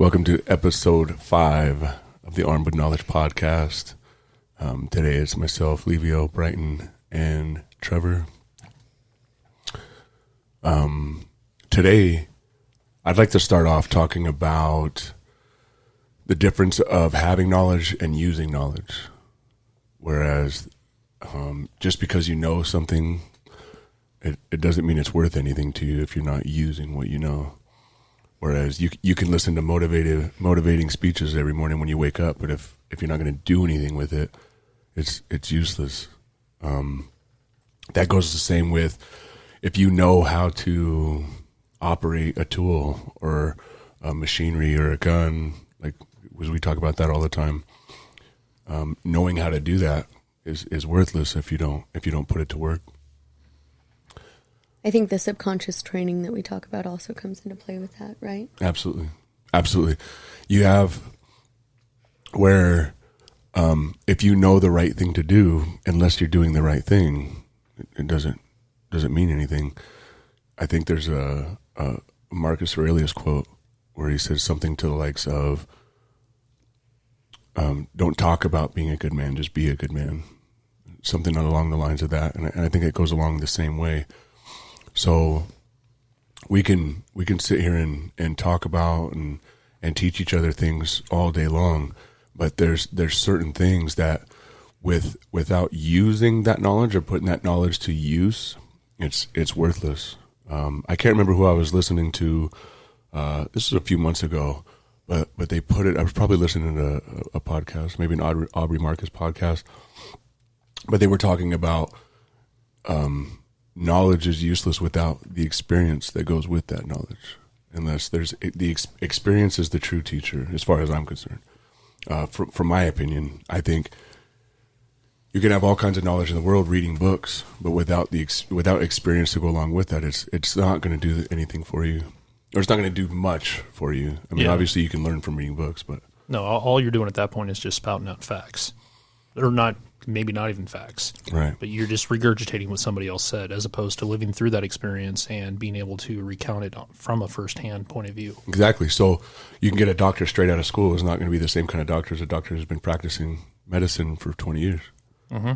Welcome to episode 5 of the Armed with Knowledge podcast. Today it's myself, Levio, Brighton, and Trevor. Today, I'd like to start off talking about the difference of having knowledge and using knowledge. Whereas, just because you know something, it doesn't mean it's worth anything to you if you're not using what you know. Whereas you can listen to motivating speeches every morning when you wake up, but if you're not going to do anything with it, it's useless. That goes the same with if you know how to operate a tool or a machinery or a gun, like we talk about that all the time. Knowing how to do that is worthless if you don't put it to work. I think the subconscious training that we talk about also comes into play with that, right? Absolutely. You have where if you know the right thing to do, unless you're doing the right thing, it doesn't mean anything. I think there's a Marcus Aurelius quote where he says something to the likes of, don't talk about being a good man, just be a good man. Something along the lines of that. And I think it goes along the same way. So we can sit here and talk about and teach each other things all day long, but there's certain things that without using that knowledge or putting that knowledge to use, it's worthless. I can't remember who I was listening to. This was a few months ago, but they put it. I was probably listening to a podcast, maybe an Aubrey Marcus podcast, but they were talking about knowledge is useless without the experience that goes with that knowledge. Unless there's the experience is the true teacher, as far as I'm concerned. From my opinion, I think you can have all kinds of knowledge in the world reading books, but without experience to go along with that, it's not going to do anything for you, or it's not going to do much for you. I mean, Obviously you can learn from reading books, but no, all you're doing at that point is just spouting out facts, or not. Maybe not even facts, right? But you're just regurgitating what somebody else said, as opposed to living through that experience and being able to recount it from a firsthand point of view. Exactly. So you can get a doctor straight out of school is not going to be the same kind of doctor as a doctor who's been practicing medicine for 20 years. Mm-hmm.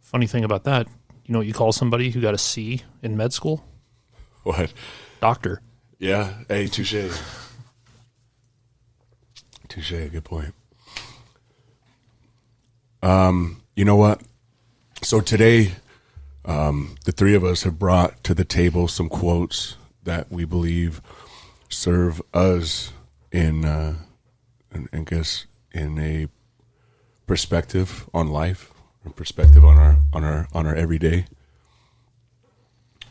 Funny thing about that, you know what you call somebody who got a C in med school? What? Doctor. Yeah. Hey, touche. Touche. Good point. You know what? So today, the three of us have brought to the table some quotes that we believe serve us in a perspective on life, or perspective on our everyday.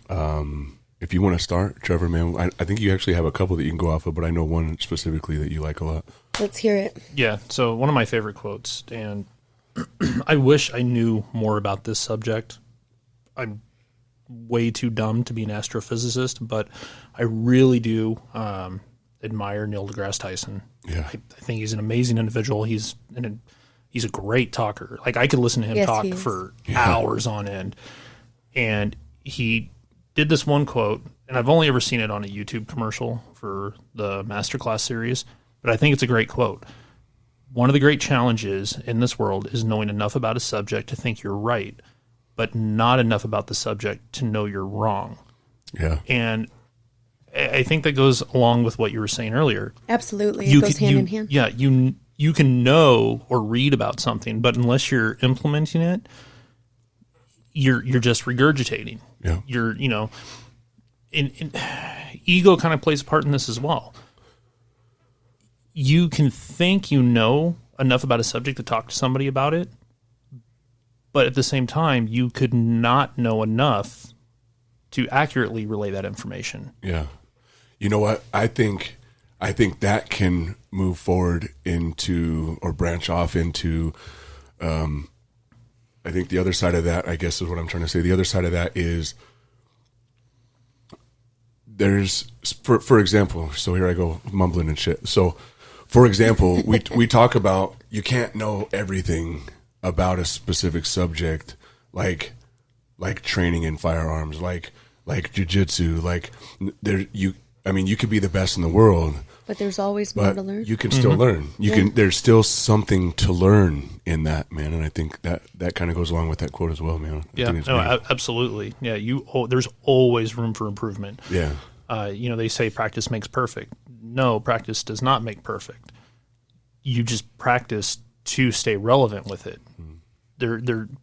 If you want to start, Trevor, man, I think you actually have a couple that you can go off of, but I know one specifically that you like a lot. Let's hear it. Yeah. So one of my favorite quotes, and I wish I knew more about this subject. I'm way too dumb to be an astrophysicist, but I really do admire Neil deGrasse Tyson. Yeah, I think he's an amazing individual. He's a great talker. Like, I could listen to him talk for hours on end. And he did this one quote, and I've only ever seen it on a YouTube commercial for the Masterclass series, but I think it's a great quote. One of the great challenges in this world is knowing enough about a subject to think you're right, but not enough about the subject to know you're wrong. Yeah. And I think that goes along with what you were saying earlier. Absolutely. It goes hand in hand. Yeah. You can know or read about something, but unless you're implementing it, you're just regurgitating. Yeah. Ego kind of plays a part in this as well. You can think you know enough about a subject to talk to somebody about it, but at the same time, you could not know enough to accurately relay that information. Yeah. You know what? I think that can move forward into, or branch off into, I think the other side of that, I guess is what I'm trying to say. The other side of that is there's, for example, so here I go mumbling and shit. So, for example, we talk about you can't know everything about a specific subject, like training in firearms, like jiu-jitsu, like there I mean, you could be the best in the world, but there's always more to learn. You can still learn. There's still something to learn in that, man. And I think that kind of goes along with that quote as well, man. Absolutely. Yeah, there's always room for improvement. Yeah. They say practice makes perfect. No, practice does not make perfect. You just practice to stay relevant with it.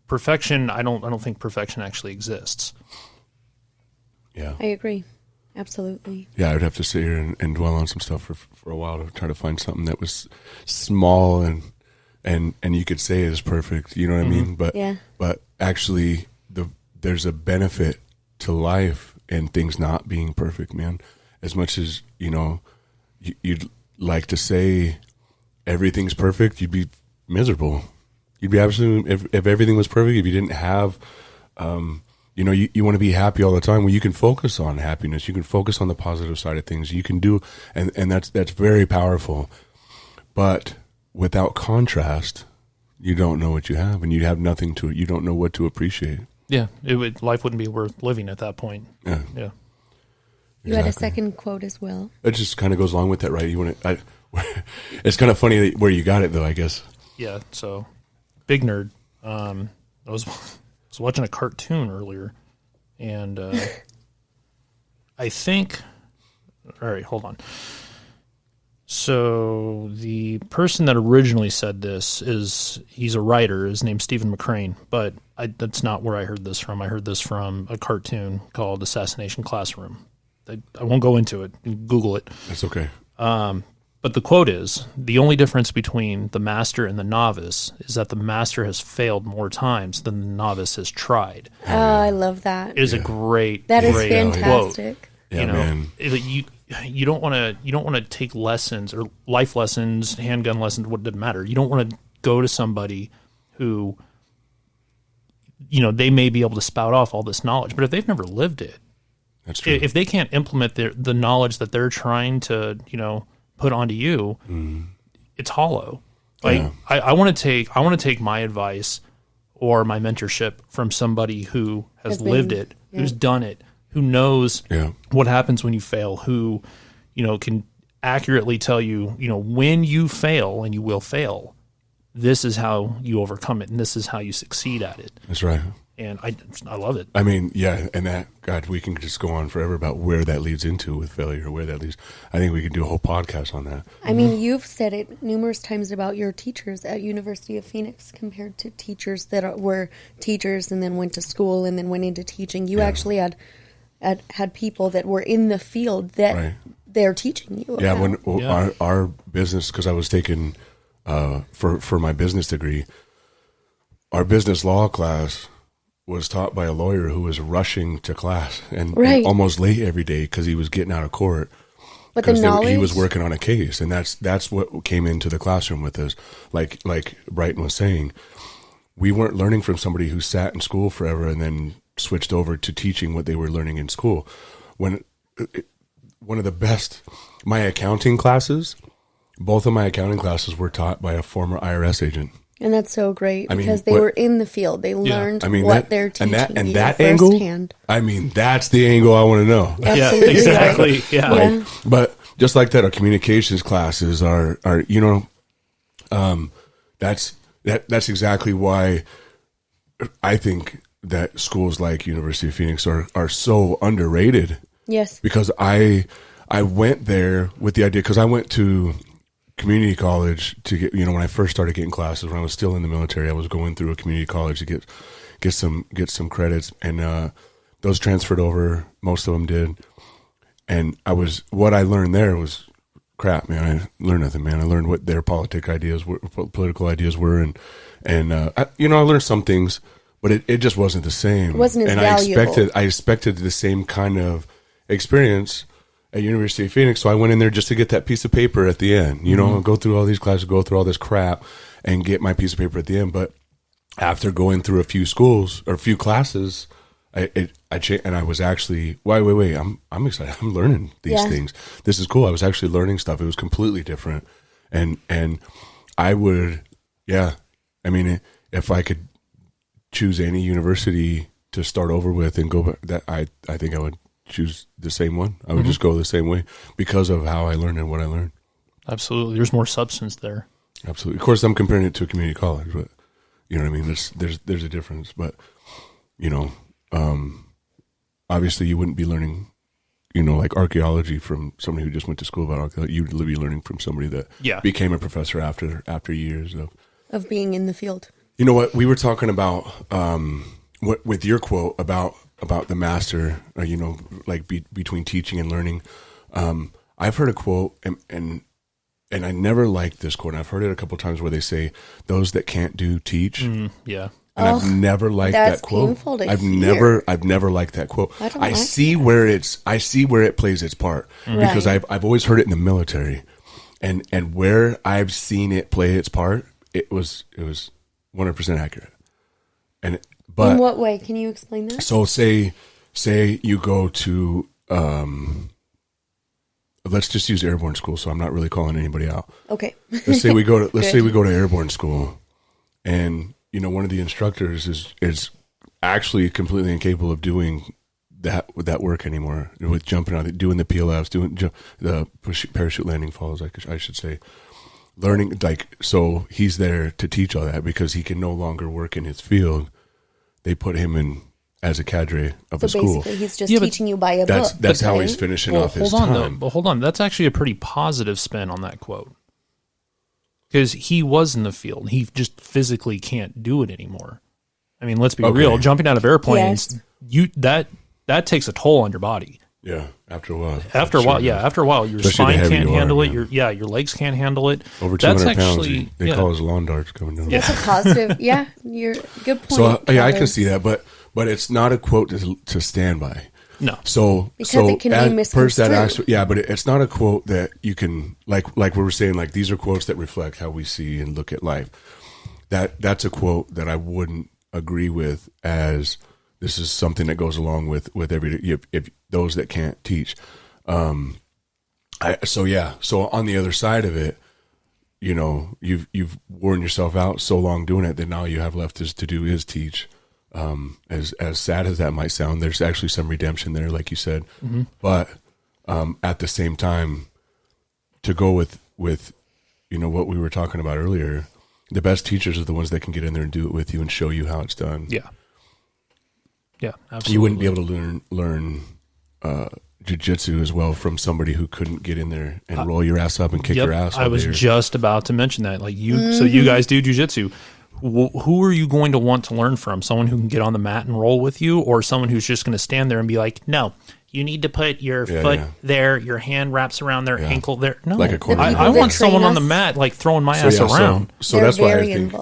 Perfection. I don't think perfection actually exists. Yeah, I agree. Absolutely. Yeah, I would have to sit here and dwell on some stuff for a while to try to find something that was small and you could say it is perfect. You know what I mean? But actually, there's a benefit to life and things not being perfect, man. As much as you'd like to say everything's perfect, you'd be miserable. You'd be absolutely if everything was perfect. If you didn't have you want to be happy all the time. Well, you can focus on happiness. You can focus on the positive side of things. You can do, and that's very powerful. But without contrast, you don't know what you have, and you have nothing to it. You don't know what to appreciate. Yeah, life wouldn't be worth living at that point. Yeah. You had a second quote as well. It just kind of goes along with that, right? It's kind of funny where you got it, though, I guess. Yeah. So, big nerd. I was watching a cartoon earlier, and I think. All right, hold on. So the person that originally said this he's a writer. His name's Stephen McCrane, but that's not where I heard this from. I heard this from a cartoon called Assassination Classroom. I won't go into it. Google it. That's okay. But the quote is, the only difference between the master and the novice is that the master has failed more times than the novice has tried. Oh, I love that. It is a great That is great fantastic. Quote. Yeah, man. You don't want to take lessons or life lessons, handgun lessons, what doesn't matter. You don't want to go to somebody who, they may be able to spout off all this knowledge, but if they've never lived it, that's true. If they can't implement the knowledge that they're trying to, put onto you, it's hollow. Like I want to take my advice or my mentorship from somebody who has lived it, who's done it, who knows what happens when you fail, who can accurately tell you, when you fail, and you will fail, this is how you overcome it, and this is how you succeed at it. That's right. And I love it. I mean, yeah, and that, God, we can just go on forever about where that leads into with failure, where that leads. I think we could do a whole podcast on that. I mean, you've said it numerous times about your teachers at University of Phoenix compared to teachers that were teachers and then went to school and then went into teaching. You actually had people that were in the field that they're teaching you about. When our business, because I was taking, for my business degree, our business law class was taught by a lawyer who was rushing to class and almost late every day because he was getting out of court. But the knowledge, he was working on a case, and that's what came into the classroom with us. Like Brighton was saying, we weren't learning from somebody who sat in school forever and then switched over to teaching what they were learning in school. One of the best, my accounting classes, both of my accounting classes were taught by a former IRS agent. And that's so great because they were in the field. They learned what they're teaching and that angle. Firsthand. I mean, that's the angle I want to know. Yeah, exactly. Yeah. But just like that, our communications classes are that's exactly why I think that schools like University of Phoenix are so underrated. Yes. Because I went there with the idea, because I went to community college to get, when I first started getting classes, when I was still in the military, I was going through a community college to get some credits, and those transferred over. Most of them did. And what I learned there was crap, man. I learned nothing, man. I learned what their political ideas were, and I learned some things, but it just wasn't the same. It wasn't as valuable. I expected the same kind of experience at University of Phoenix, so I went in there just to get that piece of paper at the end. Go through all these classes, go through all this crap, and get my piece of paper at the end. But after going through a few schools or a few classes, I changed, and I was actually wait. I'm excited. I'm learning these things. This is cool. I was actually learning stuff. It was completely different, and I would, I mean, if I could choose any university to start over with and go back, that I think I would choose the same one. I would just go the same way because of how I learned and what I learned. Absolutely. There's more substance there. Absolutely. Of course, I'm comparing it to a community college, but you know what I mean? There's a difference, but you know, obviously you wouldn't be learning, you know, like archaeology from somebody who just went to school about archaeology. You'd be learning from somebody that became a professor after years of being in the field. You know what? We were talking about, with your quote about the master, you know, like between teaching and learning. I've heard a quote and I never liked this quote. I've heard it a couple of times where they say, "Those that can't do teach." Yeah, and I've never liked that quote. Painful to I've hear. never liked that quote. I see where it plays its part because I've always heard it in the military, and where I've seen it play its part, it was 100% accurate. But in what way? Can you explain that? So say you go to. Let's just use Airborne School, so I'm not really calling anybody out. Okay. Let's say we go to Airborne School, and you know one of the instructors is actually completely incapable of doing that work anymore with jumping out, doing the PLFs, doing the parachute landing falls. I should say, learning so he's there to teach all that because he can no longer work in his field. They put him in as a cadre of the school. Basically, he's just teaching you by a book. That's how he's finishing off his time. But hold on. That's actually a pretty positive spin on that quote. Because he was in the field. He just physically can't do it anymore. I mean, let's be real. Jumping out of airplanes, that takes a toll on your body. Yeah, after a while. After a while, your spine can't handle it. Your legs can't handle it. Over 200 pounds. They call us lawn darts coming down. That's a positive. Yeah, you're good point. So I can see that, but it's not a quote to stand by. No. So it can be misconstrued. But it's not a quote that you can like we were saying, like these are quotes that reflect how we see and look at life. That's a quote that I wouldn't agree with as this is something that goes along with every if those that can't teach. So on the other side of it, you know, you've worn yourself out so long doing it that now you have left is to do is teach. As sad as that might sound, there's actually some redemption there, like you said. Mm-hmm. But at the same time, to go with you know what we were talking about earlier, the best teachers are the ones that can get in there and do it with you and show you how it's done. Yeah, absolutely. You wouldn't be able to learn jiu-jitsu as well from somebody who couldn't get in there and roll your ass up and kick your ass. I was just about to mention that. Like you, so you guys do jiu-jitsu. Who are you going to want to learn from? Someone who can get on the mat and roll with you, or someone who's just going to stand there and be like, no, you need to put your foot there, your hand wraps around their ankle there. No, like a quarterback. I want someone on the mat like throwing my ass around. So that's why I think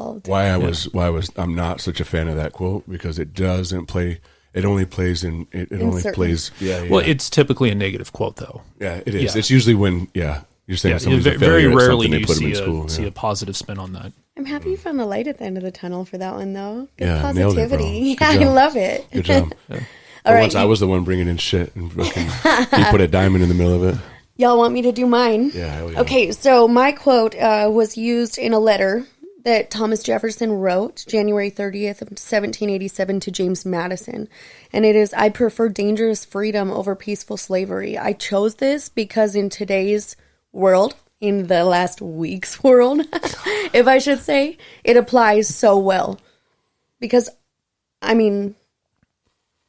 I'm not such a fan of that quote, because it doesn't play. It only plays in. It only plays. Yeah. Well, it's typically a negative quote, though. Yeah, it is. Yeah. It's usually when you're saying somebody's a failure very rarely they you put them in school. See a positive spin on that. I'm happy you found the light at the end of the tunnel for that one, though. Good positivity. I love it. Good job. All right. Once I was the one bringing in shit, and you put a diamond in the middle of it. Y'all want me to do mine? Yeah, hell yeah. Okay, so my quote was used in a letter that Thomas Jefferson wrote January 30th of 1787 to James Madison. And it is, I prefer dangerous freedom over peaceful slavery. I chose this because in today's world, in the last week's world, if I should say, it applies so well. Because, I mean,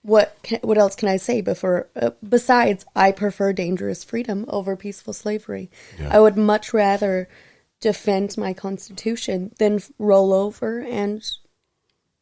what else can I say besides I prefer dangerous freedom over peaceful slavery? Yeah. I would much rather defend my Constitution than roll over and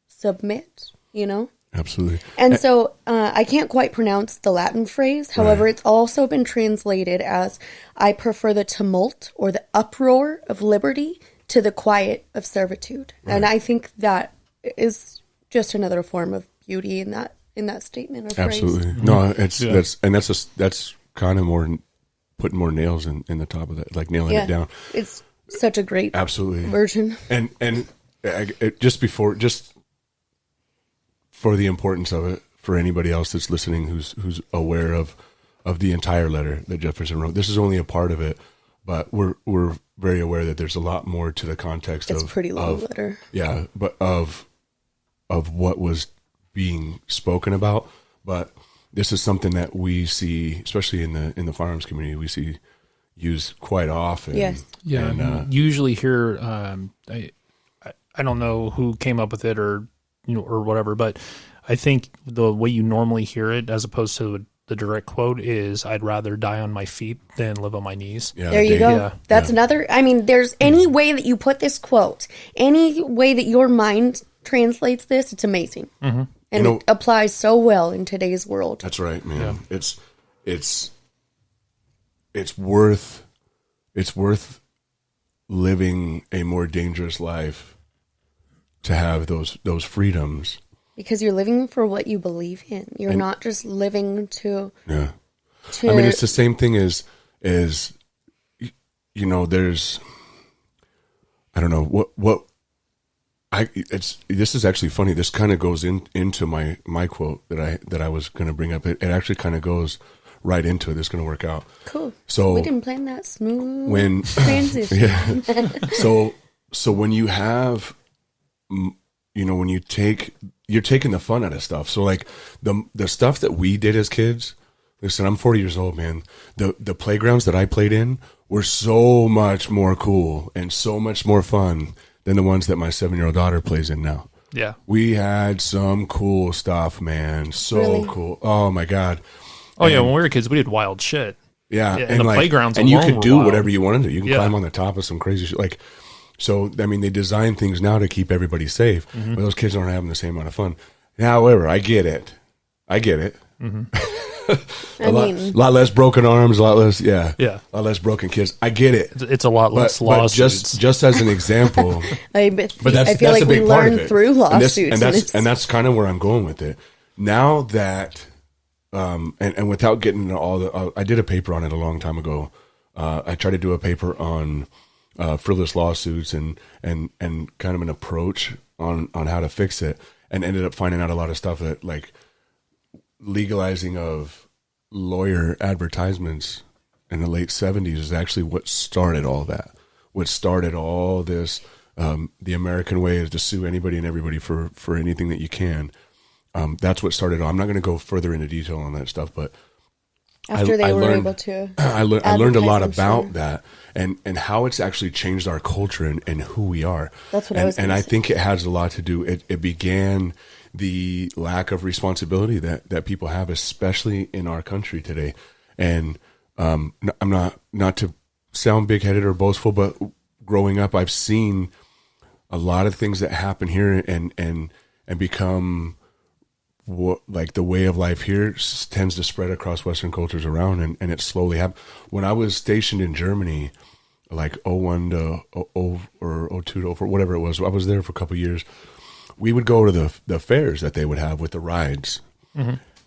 submit, you know? Absolutely. And so I can't quite pronounce the Latin phrase. However, It's also been translated as I prefer the tumult or the uproar of liberty to the quiet of servitude. Right. And I think that is just another form of beauty in that statement or phrase. Absolutely. No, that's kind of more putting more nails in the top of that, like nailing it down. It's such a great absolutely version. And just for the importance of it, for anybody else that's listening who's aware of the entire letter that Jefferson wrote. This is only a part of it, but we're very aware that there's a lot more to the context it's a pretty long letter. Yeah, but of what was being spoken about. But this is something that we see, especially in the firearms community, we see used quite often. Yes. Yeah. And, usually here, I don't know who came up with it or whatever, but I think the way you normally hear it, as opposed to the direct quote, is "I'd rather die on my feet than live on my knees." Yeah, there you go. Yeah. That's another. I mean, there's any way that you put this quote, any way that your mind translates this, it's amazing, and it applies so well in today's world. That's right, man. Yeah. It's worth living a more dangerous life to have those freedoms. Because you're living for what you believe in. You're not just living to. Yeah. I mean, it's the same thing as there's, I don't know this is actually funny. This kind of goes into my quote that I was going to bring up. It actually kind of goes right into it. It's going to work out. Cool. So we didn't plan that smooth transition. Yeah. So when you have, when you're taking the fun out of stuff. So like the stuff that we did as kids, listen, I'm 40 years old, man. The playgrounds that I played in were so much more cool and so much more fun than the ones that my 7-year-old daughter plays in now. Yeah. We had some cool stuff, man. So cool. Oh my God. Oh yeah. When we were kids, we did wild shit. Yeah. And the playgrounds and you could do wild. whatever you wanted to. You can climb on the top of some crazy shit. Like, so, I mean, they design things now to keep everybody safe, but those kids aren't having the same amount of fun. However, I get it. Mm-hmm. a lot less broken arms, a lot less broken kids. I get it. It's a lot less lawsuits. But just as an example, I feel like we learned through lawsuits, and that's kind of where I'm going with it. Now that, and without getting into all the, I did a paper on it a long time ago. I tried to do a paper on frivolous lawsuits and kind of an approach on how to fix it, and ended up finding out a lot of stuff that, like, legalizing of lawyer advertisements in the late 70s is actually what started all that. What started all this, the American way is to sue anybody and everybody for anything that you can. That's what started all. I'm not going to go further into detail on that stuff, but I learned a lot about that and how it's actually changed our culture and who we are. That's what I was. And I think it has a lot to do. It began the lack of responsibility that people have, especially in our country today. And I'm not to sound big-headed or boastful, but growing up, I've seen a lot of things that happen here and become like the way of life here tends to spread across Western cultures around, and it slowly happened. When I was stationed in Germany, like 01 to 0 or 02 to 04, whatever it was, I was there for a couple of years. We would go to the fairs that they would have with the rides,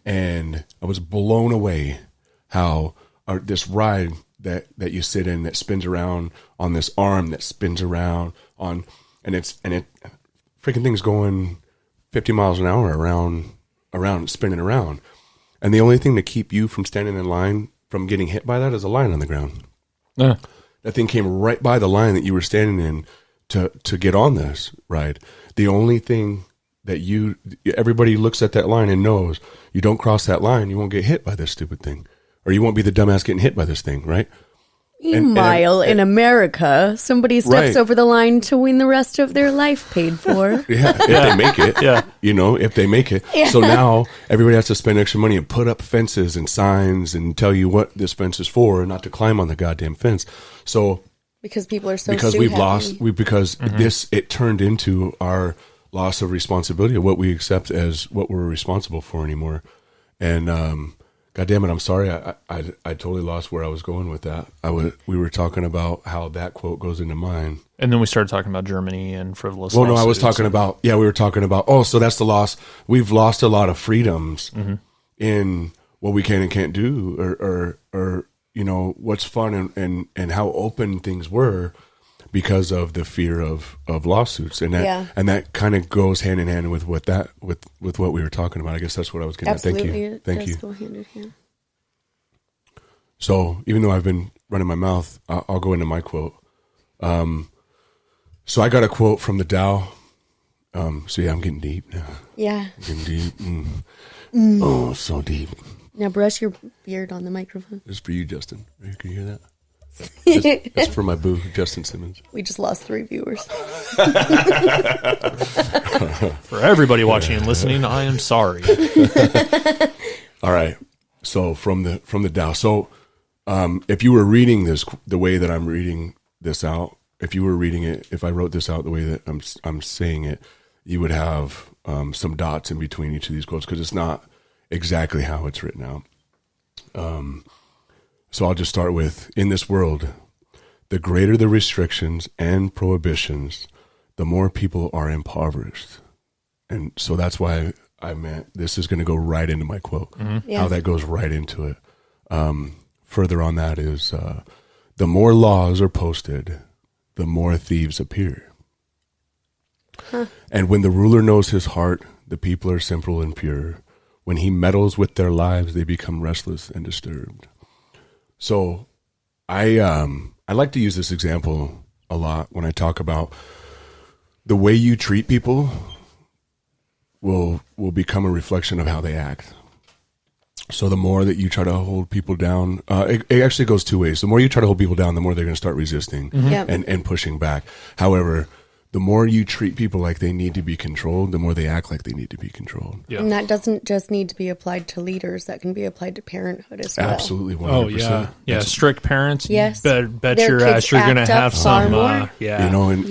and I was blown away how this ride that you sit in that spins around on this arm that spins around on, and it freaking thing's going 50 miles an hour around spinning around, and the only thing to keep you from standing in line from getting hit by that is a line on the ground. That thing came right by the line that you were standing in to get on this ride. The only thing that everybody looks at that line and knows, you don't cross that line, you won't get hit by this stupid thing, or you won't be the dumbass getting hit by this thing, right? Meanwhile, in America, somebody steps over the line to win the rest of their life paid for. If they make it. If they make it. Yeah. So now everybody has to spend extra money and put up fences and signs and tell you what this fence is for, and not to climb on the goddamn fence. So because people are so it turned into our loss of responsibility of what we accept as what we're responsible for anymore. And God damn it, I'm sorry. I totally lost where I was going with that. We were talking about how that quote goes into mine. And then we started talking about Germany and frivolous lawsuits. Well, no, I was talking about, we were talking about, so that's the loss. We've lost a lot of freedoms in what we can and can't do, or what's fun and how open things were because of the fear of lawsuits. And that kind of goes hand in hand with what we were talking about. I guess that's what I was getting Absolutely. at. Thank you. Go hand in hand. So even though I've been running my mouth, I'll go into my quote. So I got a quote from the Tao. I'm getting deep now. Yeah. I'm getting deep. Oh, so deep. Now brush your beard on the microphone. This is for you, Justin. Can you hear that? That's for my boo, Justin Simmons. We just lost 3 viewers. For everybody watching and listening, I am sorry. All right. So from the Tao. So if you were reading this the way that I'm reading this out, if you were reading it, if I wrote this out the way that I'm saying it, you would have some dots in between each of these quotes because it's not exactly how it's written out. So I'll just start with, in this world, the greater the restrictions and prohibitions, the more people are impoverished. And so that's why I meant this is going to go right into my quote, how that goes right into it. Further on that is, the more laws are posted, the more thieves appear. And when the ruler knows his heart, the people are simple and pure. When he meddles with their lives, they become restless and disturbed. So I like to use this example a lot when I talk about the way you treat people will become a reflection of how they act. So the more that you try to hold people down, it actually goes 2 ways. The more you try to hold people down, the more they're going to start resisting and pushing back. However, the more you treat people like they need to be controlled, the more they act like they need to be controlled. Yeah. And that doesn't just need to be applied to leaders. That can be applied to parenthood as well. Absolutely, 100%. Oh, yeah. Yeah, strict parents, yes. bet your ass you're going to have some, You know, and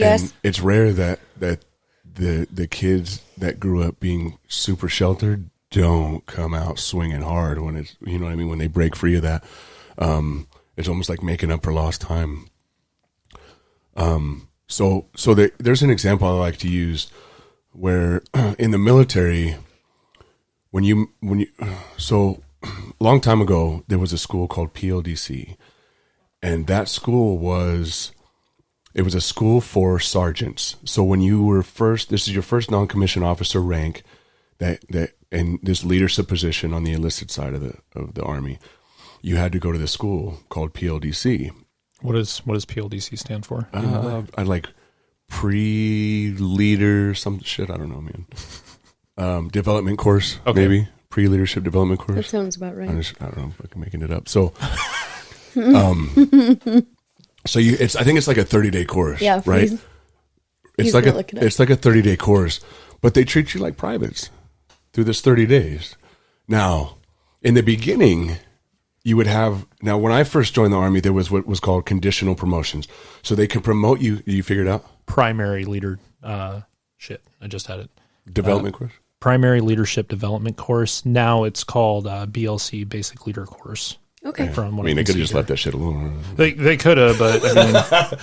it's rare that the kids that grew up being super sheltered don't come out swinging hard when it's, you know what I mean, when they break free of that. It's almost like making up for lost time. So there's an example I like to use where in the military, so a long time ago, there was a school called PLDC, and that school was a school for sergeants. So when you were this is your first non-commissioned officer rank that in this leadership position on the enlisted side of the Army, you had to go to the school called PLDC. What does PLDC stand for? I like pre-leader, some shit. I don't know, man. Development course, maybe pre-leadership development course. That sounds about right. I don't know. I'm making it up. So, so I think it's like a 30-day course, right? It's like a 30-day course, but they treat you like privates through this 30 days. Now, in the beginning, you would have, now when I first joined the Army, there was what was called conditional promotions. So they can promote you. You figured out? Primary leader, I just had it. Development course? Primary leadership development course. Now it's called BLC, basic leader course. Okay. They could have just let that shit alone. They could have, but I mean,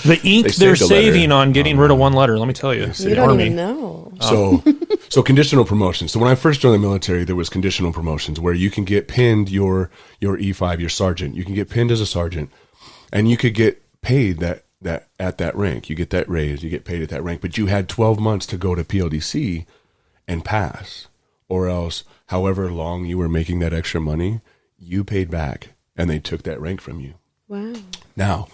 the ink they're saving on getting rid of one letter, let me tell you. You don't even know. So conditional promotions. So when I first joined the military, there was conditional promotions where you can get pinned your E5, your sergeant. You can get pinned as a sergeant, and you could get paid that at that rank. You get that raise, you get paid at that rank, but you had 12 months to go to PLDC and pass, or else however long you were making that extra money, you paid back. And they took that rank from you. Wow. Now,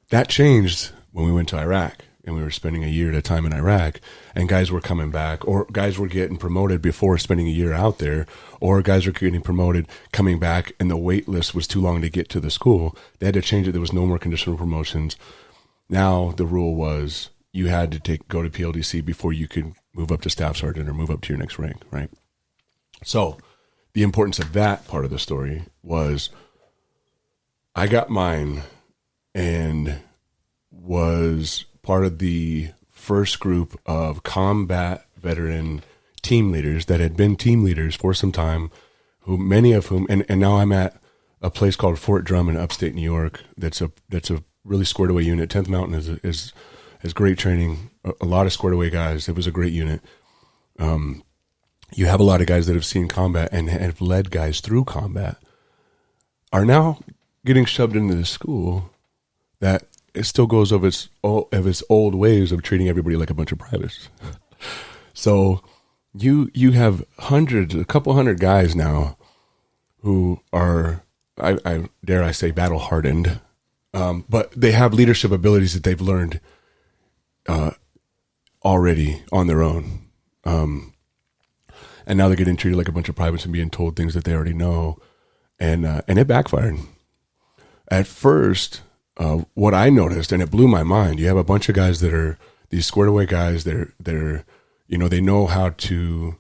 that changed when we went to Iraq and we were spending a year at a time in Iraq, and guys were coming back, or guys were getting promoted before spending a year out there, or guys were getting promoted, coming back, and the wait list was too long to get to the school. They had to change it. There was no more conditional promotions. Now the rule was you had to go to PLDC before you could move up to staff sergeant or move up to your next rank, right? So the importance of that part of the story was I got mine and was part of the first group of combat veteran team leaders that had been team leaders for some time, many of whom, and now I'm at a place called Fort Drum in upstate New York. That's a really squared away unit. 10th Mountain is great training, a lot of squared away guys. It was a great unit. You have a lot of guys that have seen combat and have led guys through combat, are now getting shoved into the school that it still goes of its old ways of treating everybody like a bunch of privates. So you have a couple hundred guys now who are, I dare I say, battle hardened, but they have leadership abilities that they've learned already on their own. And now they're getting treated like a bunch of privates and being told things that they already know. and it backfired. At first, what I noticed, and it blew my mind, you have a bunch of guys that are these squared away guys. They're they know how to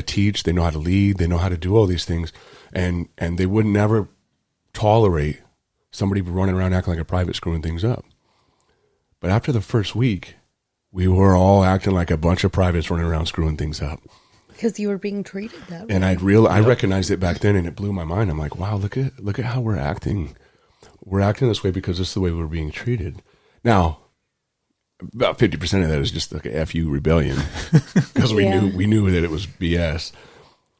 teach, they know how to lead, they know how to do all these things, and they would never tolerate somebody running around acting like a private screwing things up. But after the first week, we were all acting like a bunch of privates running around screwing things up. Because you were being treated that way. And I recognized it back then, and it blew my mind. I'm like, wow, look at how we're acting. We're acting this way because this is the way we're being treated. Now, about 50% of that is just like a FU rebellion because we knew that it was BS.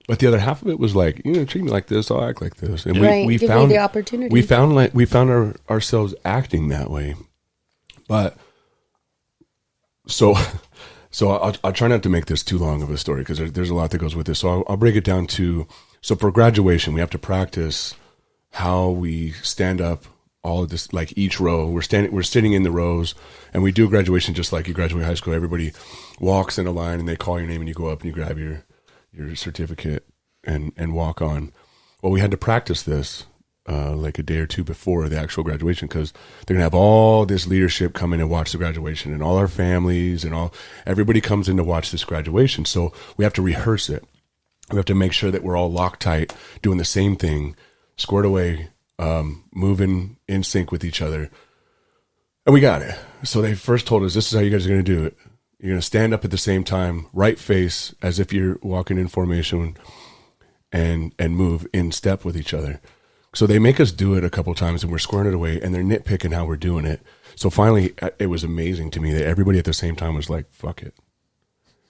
But the other half of it was like, treat me like this, I'll act like this. And we found the opportunity. We found ourselves acting that way. But so I'll try not to make this too long of a story because there's a lot that goes with this. So I'll break it down to, so for graduation, we have to practice how we stand up all of this, like each row. We're sitting in the rows, and we do graduation just like you graduate high school. Everybody walks in a line, and they call your name, and you go up and you grab your certificate and walk on. Well, we had to practice this like a day or two before the actual graduation because they're going to have all this leadership come in and watch the graduation, and all our families and everybody comes in to watch this graduation. So we have to rehearse it. We have to make sure that we're all locked tight, doing the same thing, squared away, moving in sync with each other. And we got it. So they first told us, this is how you guys are going to do it. You're going to stand up at the same time, right face, as if you're walking in formation, and move in step with each other. So they make us do it a couple times, and we're squaring it away, and they're nitpicking how we're doing it. So finally, it was amazing to me that everybody at the same time was like, fuck it.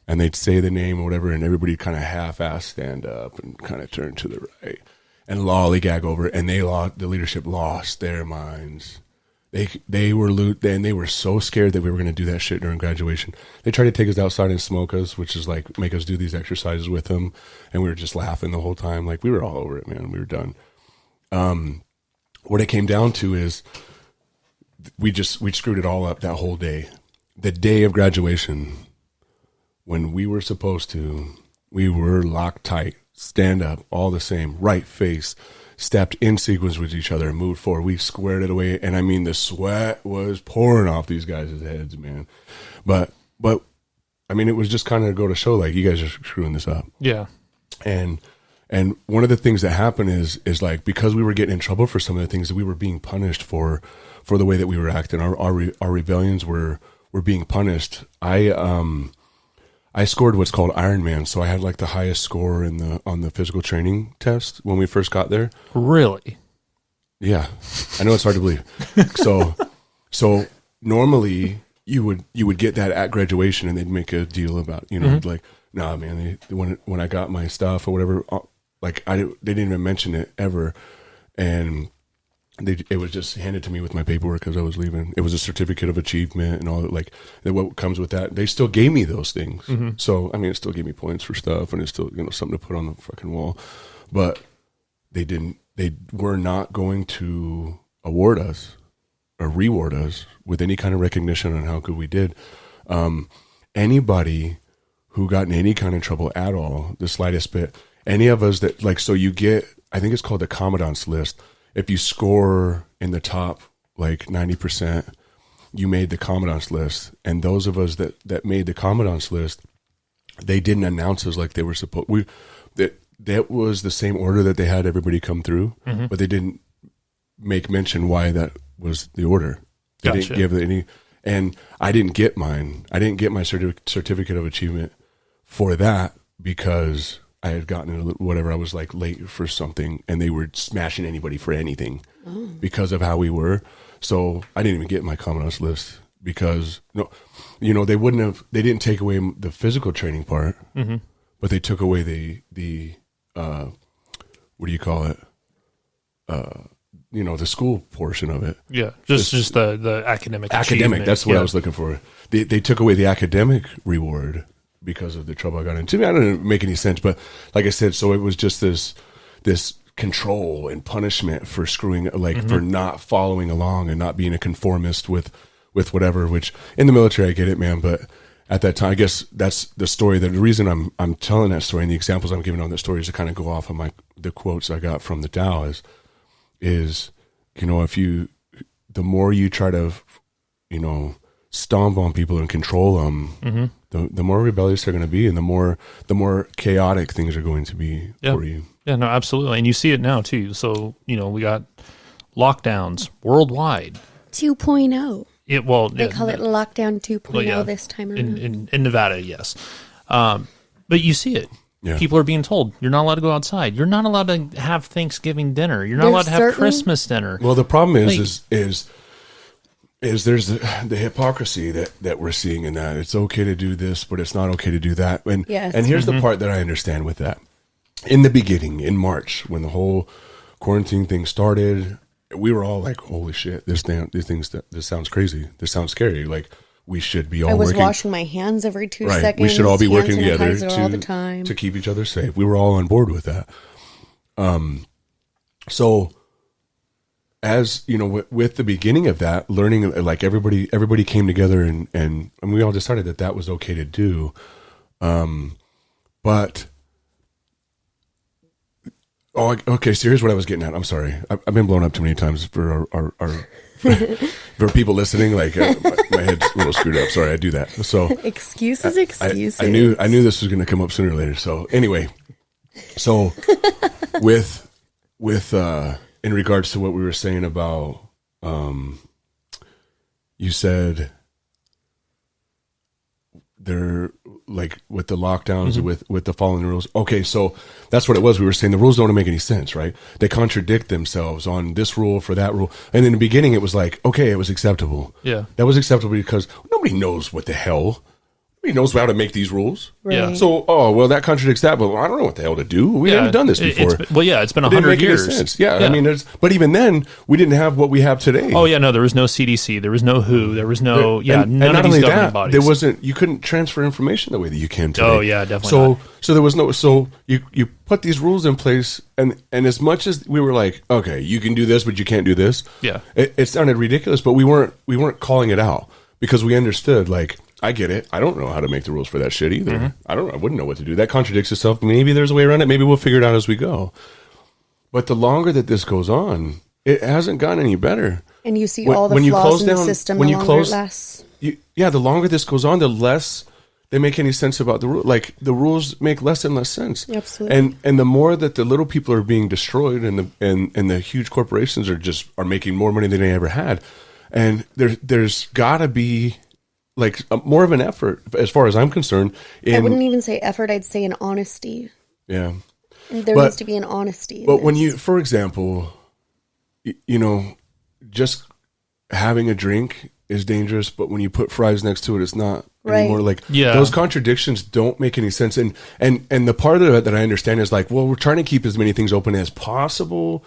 And they'd say the name or whatever, and everybody kind of half-ass stand up and kind of turn to the right and lollygag over it. And the leadership lost their minds. They were so scared that we were going to do that shit during graduation. They tried to take us outside and smoke us, which is like make us do these exercises with them, and we were just laughing the whole time. Like we were all over it, man. We were done. What it came down to is we screwed it all up that whole day. The day of graduation, when we were supposed to, we were locked tight, stand up, all the same, right face, stepped in sequence with each other, moved forward. We squared it away, and I mean, the sweat was pouring off these guys' heads, man. But I mean, it was just kind of go to show, like, you guys are screwing this up. Yeah. And one of the things that happened is like, because we were getting in trouble for some of the things that we were being punished for the way that we were acting, our rebellions were being punished. I scored what's called Ironman, so I had like the highest score on the physical training test when we first got there. Really? Yeah, I know it's hard to believe. So normally you would get that at graduation, and they'd make a deal about like, nah, man. When I got my stuff or whatever, like they didn't even mention it ever, and it was just handed to me with my paperwork as I was leaving. It was a certificate of achievement and all that, like what comes with that. They still gave me those things. Mm-hmm. So, I mean, it still gave me points for stuff, and it's still, something to put on the fucking wall. But they were not going to award us or reward us with any kind of recognition on how good we did. Anybody who got in any kind of trouble at all, the slightest bit, any of us that, like, so you get, I think it's called the Commandant's List. If you score in the top, like 90%, you made the Commandant's List. And those of us that made the Commandant's List, they didn't announce us like they were supposed. That was the same order that they had everybody come through, mm-hmm. but they didn't make mention why that was the order. They Gotcha. didn't give any, and I didn't get mine. I didn't get my certificate of achievement for that because I had gotten whatever. I was like late for something, and they were smashing anybody for anything because of how we were. So I didn't even get my Commandant's List because they didn't take away the physical training part, mm-hmm. but they took away the what do you call it? The school portion of it. Yeah, just the academic. That's what I was looking for. They took away the academic reward because of the trouble I got into. I don't make any sense, but like I said, so it was just this control and punishment for screwing, like mm-hmm. for not following along and not being a conformist with whatever. Which in the military, I get it, man, but at that time, I guess that's the story. The reason I'm telling that story and the examples I'm giving on that story is to kind of go off of the quotes I got from the Tao is, the more you try to, stomp on people and control them, the more rebellious they're going to be, and the more chaotic things are going to be for you. Yeah, no, absolutely. And you see it now too. So, we got lockdowns worldwide. 2.0. They call it lockdown 2.0 this time around. In Nevada, yes. But you see it. Yeah. People are being told, you're not allowed to go outside. You're not allowed to have Thanksgiving dinner. You're not allowed to have Christmas dinner. Well, the problem is there's the hypocrisy that we're seeing in that. It's okay to do this, but it's not okay to do that. And here's the part that I understand with that. In the beginning, in March, when the whole quarantine thing started, we were all like, holy shit, this sounds crazy. This sounds scary. Like, we should be all working. Washing my hands every 2 seconds. We should all be working together all the time. to keep each other safe. We were all on board with that. So as with the beginning of that, learning, like everybody came together and we all decided that was okay to do. But okay. So here's what I was getting at. I'm sorry. I've been blown up too many times for our for people listening. Like my head's a little screwed up. Sorry, I do that. So excuses. I knew this was going to come up sooner or later. So anyway, with in regards to what we were saying about, you said they're like with the lockdowns, with the following rules. Okay, so that's what it was. We were saying the rules don't make any sense, right? They contradict themselves on this rule for that rule. And in the beginning, it was like, okay, it was acceptable. Yeah, that was acceptable because nobody knows what the hell. He knows how to make these rules. Right. Yeah. So, that contradicts that, but I don't know what the hell to do. We haven't done this before. It's been 100 years. Yeah, I mean, but even then, we didn't have what we have today. Oh, yeah, no, there was no CDC, there was no WHO, there was no, none of these governing bodies. There wasn't, you couldn't transfer information the way that you can today. Oh, yeah, definitely not. So there was no, you put these rules in place, and as much as we were like, okay, you can do this, but you can't do this. Yeah. It sounded ridiculous, but we weren't calling it out because we understood, like, I get it. I don't know how to make the rules for that shit either. Mm-hmm. I wouldn't know what to do. That contradicts itself. Maybe there's a way around it. Maybe we'll figure it out as we go. But the longer that this goes on, it hasn't gotten any better. And you see all the flaws in the system, the longer it lasts. The longer this goes on, the less they make any sense about the rule. Like, the rules make less and less sense. Absolutely. And the more that the little people are being destroyed and the huge corporations are making more money than they ever had. And there's got to be like more of an effort, as far as I'm concerned. I wouldn't even say effort. I'd say an honesty. Yeah. There needs to be an honesty. But when you, for example, just having a drink is dangerous, but when you put fries next to it, it's not anymore. Like, those contradictions don't make any sense. And the part of it that I understand is like, well, we're trying to keep as many things open as possible,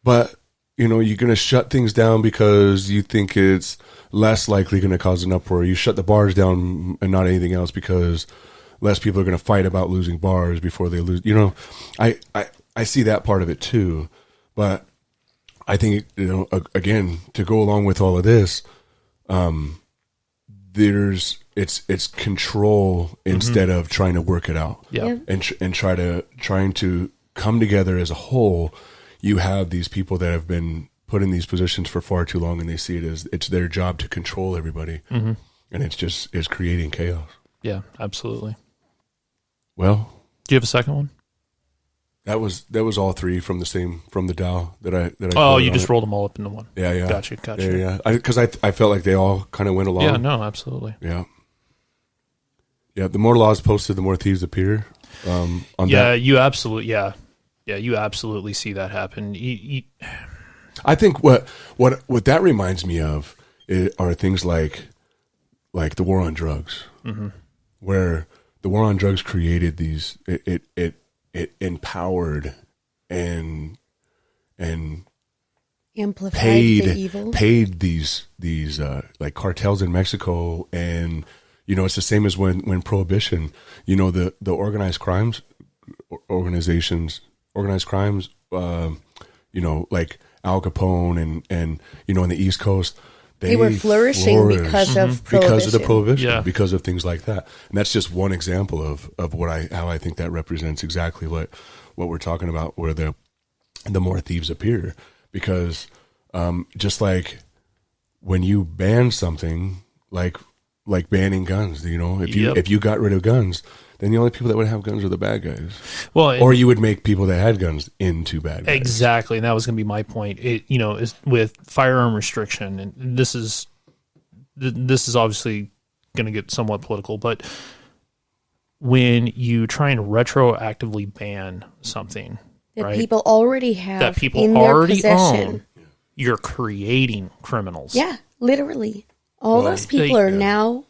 but you're going to shut things down because you think it's less likely going to cause an uproar. You shut the bars down and not anything else because less people are going to fight about losing bars before they lose. I see that part of it too. But I think, again, to go along with all of this, it's control instead of trying to work it out. Yeah. And trying to come together as a whole. You have these people that have been put in these positions for far too long, and they see it as it's their job to control everybody, and it's creating chaos. Yeah, absolutely. Well, do you have a second one? That was all three from the Dow that I. Oh, you just rolled them all up into one. Yeah. Gotcha. Yeah. Because I felt like they all kind of went along. Yeah. No, absolutely. Yeah. Yeah. The more laws posted, the more thieves appear. You absolutely. Yeah. Yeah, you absolutely see that happen. I think what that reminds me of are things like the war on drugs, where the war on drugs created these. It empowered and amplified paid the evil. Paid these like cartels in Mexico, and it's the same as when Prohibition. The organized crimes organizations. Organized crimes, like Al Capone and in the East Coast, They were flourishing because of prohibition. Because of the prohibition, Yeah. because of things like that. And that's just one example of how I think that represents exactly what we're talking about, where the more thieves appear. Because just like when you ban something like banning guns, if you got rid of guns, then the only people that would have guns are the bad guys. Well, or you would make people that had guns into bad guys. Exactly, and that was going to be my point. Is with firearm restriction, and this is obviously going to get somewhat political, but when you try and retroactively ban something that people already have, that people in already their possession, own, you're creating criminals. Yeah, literally. All those people are now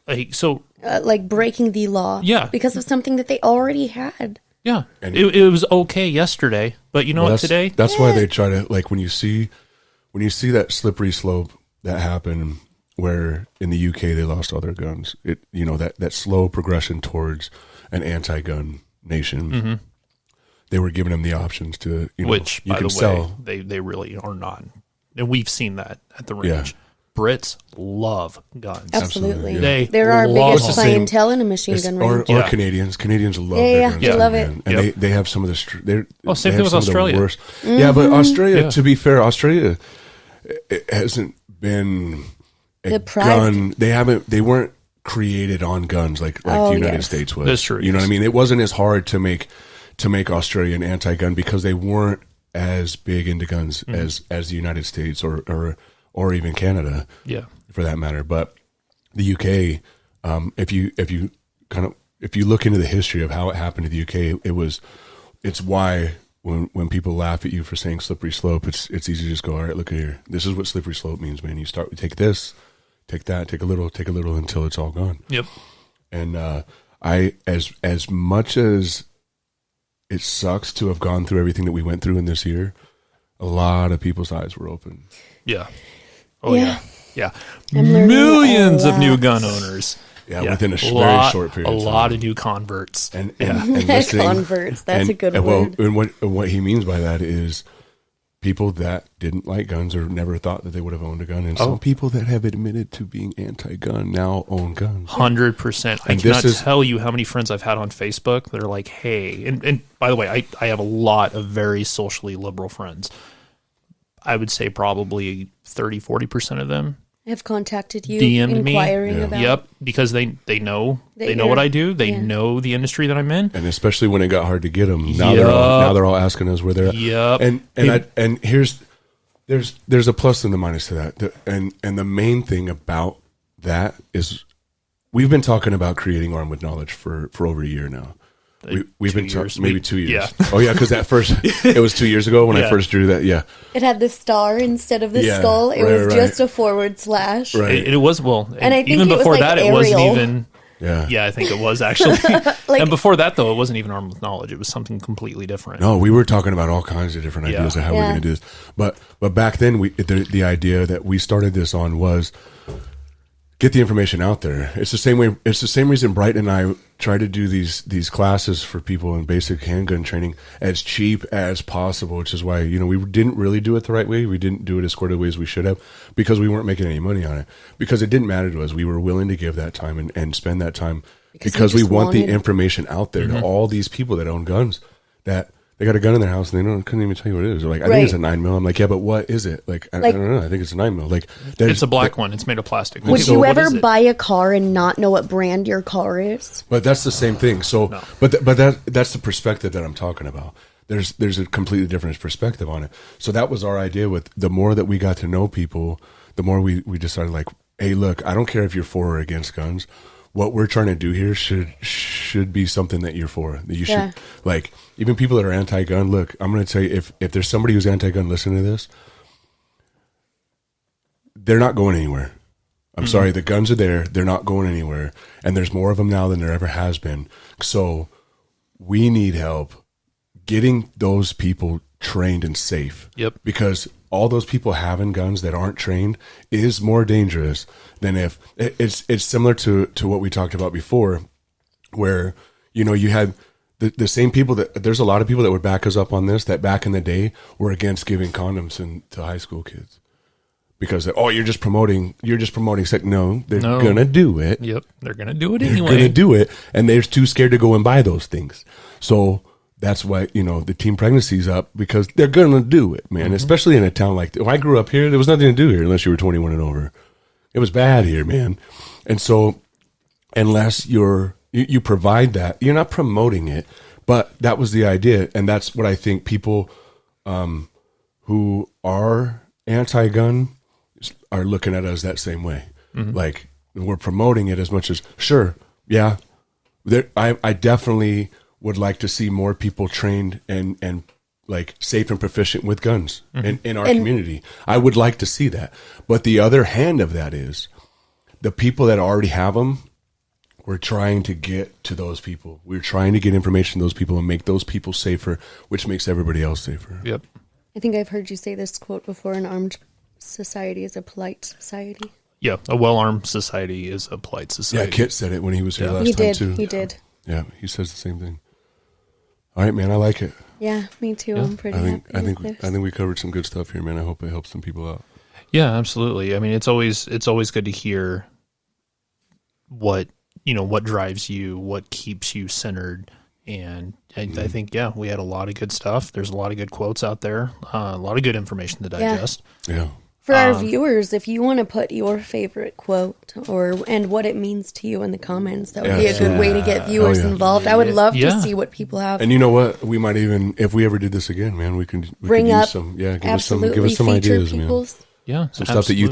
breaking the law because of something that they already had. Yeah. And it was okay yesterday, but today? That's why they try to, when you see that slippery slope that happened where in the UK they lost all their guns, that slow progression towards an anti-gun nation, mm-hmm. they were giving them the options to, which, you by can the sell. way, they really are not. And we've seen that at the range. Yeah. Brits love guns. Absolutely. Yeah. They're our biggest clientele in a machine gun range. Or Canadians. Canadians love their guns. They love it. And they have some of the... same thing with Australia. Mm-hmm. Yeah, but Australia, to be fair, Australia it hasn't been a gun... They weren't created on guns like the United States was. That's true. You know what I mean? It wasn't as hard to make Australia an anti-gun because they weren't as big into guns as the United States or even Canada, for that matter. But the UK, if you look into the history of how it happened to the UK, it's why when people laugh at you for saying slippery slope, it's easy to just go, all right, look here, this is what slippery slope means, man. You take this, take that, take a little until it's all gone. Yep. And as much as it sucks to have gone through everything that we went through in this year, a lot of people's eyes were open. Yeah. Oh, yeah. Millions of new gun owners. Yeah, within a very short period of time. A lot of new converts. And converts, that's a good word. And what he means by that is people that didn't like guns or never thought that they would have owned a gun. And some people that have admitted to being anti-gun now own guns. 100%. I cannot tell you how many friends I've had on Facebook that are like, hey, and by the way, I have a lot of very socially liberal friends. I would say probably 30, 40% of them have contacted you, DM'd inquiring about. Yep, because they know what I do. They know the industry that I'm in, and especially when it got hard to get them. Now they're all asking us where they're at. Yep. And there's a plus and a minus to that. And the main thing about that is we've been talking about creating Armed with Knowledge for over a year now. We've been maybe 2 years. Yeah. Oh yeah, because it was 2 years ago when I first drew that. Yeah, it had the star instead of the skull. It was just a forward slash. Right. It was and I think even before that, it wasn't even. Yeah, I think it was actually. And before that, though, it wasn't even Armed with Knowledge. It was something completely different. No, we were talking about all kinds of different ideas of how we're going to do this. But back then, the idea that we started this on was get the information out there. It's the same way. It's the same reason Brighton and I try to do these classes for people in basic handgun training as cheap as possible, which is why we didn't really do it the right way. We didn't do it as squared away as we should have because we weren't making any money on it. Because it didn't matter to us. We were willing to give that time and spend that time because we want the information out there to all these people that own guns that. They got a gun in their house and they couldn't even tell you what it is. They're like, I think it's a 9mm. I'm like, yeah, but what is it? I don't know. I think it's a 9mm. It's a black one. It's made of plastic. Would you ever buy a car and not know what brand your car is? But that's the same thing. So, no. but that's the perspective that I'm talking about. There's a completely different perspective on it. So that was our idea. With the more that we got to know people, the more we decided like, hey, look, I don't care if you're for or against guns. What we're trying to do here should be something that you're for. That you should even people that are anti-gun. Look, I'm going to tell you, if there's somebody who's anti-gun listening to this, they're not going anywhere. I'm sorry, the guns are there. They're not going anywhere, and there's more of them now than there ever has been. So we need help getting those people trained and safe. Yep. Because all those people having guns that aren't trained is more dangerous than if it's similar to what we talked about before, where you had the same people that there's a lot of people that would back us up on this that back in the day were against giving condoms to high school kids because you're just promoting sex. No, they're gonna do it. Yep, they're gonna do it anyway. They're gonna do it, and they're too scared to go and buy those things. So that's why the teen pregnancy's up, because they're gonna do it, man. Especially in a town like when I grew up here, there was nothing to do here unless you were 21 and over. It was bad here, man. And so unless you provide that, you're not promoting it. But that was the idea, and that's what I think people who are anti-gun are looking at us that same way. Like, we're promoting it as much as, sure, yeah, I definitely would like to see more people trained and like safe and proficient with guns in our community. I would like to see that. But the other hand of that is the people that already have them, we're trying to get to those people. We're trying to get information to those people and make those people safer, which makes everybody else safer. Yep. I think I've heard you say this quote before: an armed society is a polite society. Yeah, a well-armed society is a polite society. Yeah, Kit said it when he was here last time, too. He did. Yeah, he says the same thing. All right, man, I like it. Yeah, me too. Yeah. I'm pretty happy with this. I think we covered some good stuff here, man. I hope it helps some people out. Yeah, absolutely. I mean, it's always good to hear what drives you, what keeps you centered. And I think, we had a lot of good stuff. There's a lot of good quotes out there, a lot of good information to digest. Yeah. For our viewers, if you want to put your favorite quote and what it means to you in the comments, that would be a good way to get viewers involved. I would love to see what people have. And you know what? We might even, if we ever did this again, man, we could use some. Yeah, give us some ideas, man. Yeah, some stuff that you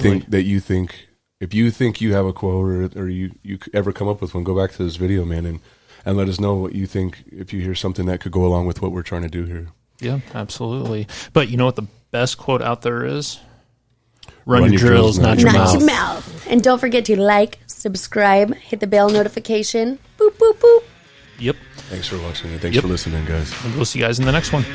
think. If you think you have a quote or you ever come up with one, go back to this video, man, and let us know what you think. If you hear something that could go along with what we're trying to do here. Yeah, absolutely. But you know what the best quote out there is? Run your drills, not your mouth. And don't forget to like, subscribe, hit the bell notification. Boop, boop, boop. Yep. Thanks for watching and thanks for listening, guys. And we'll see you guys in the next one.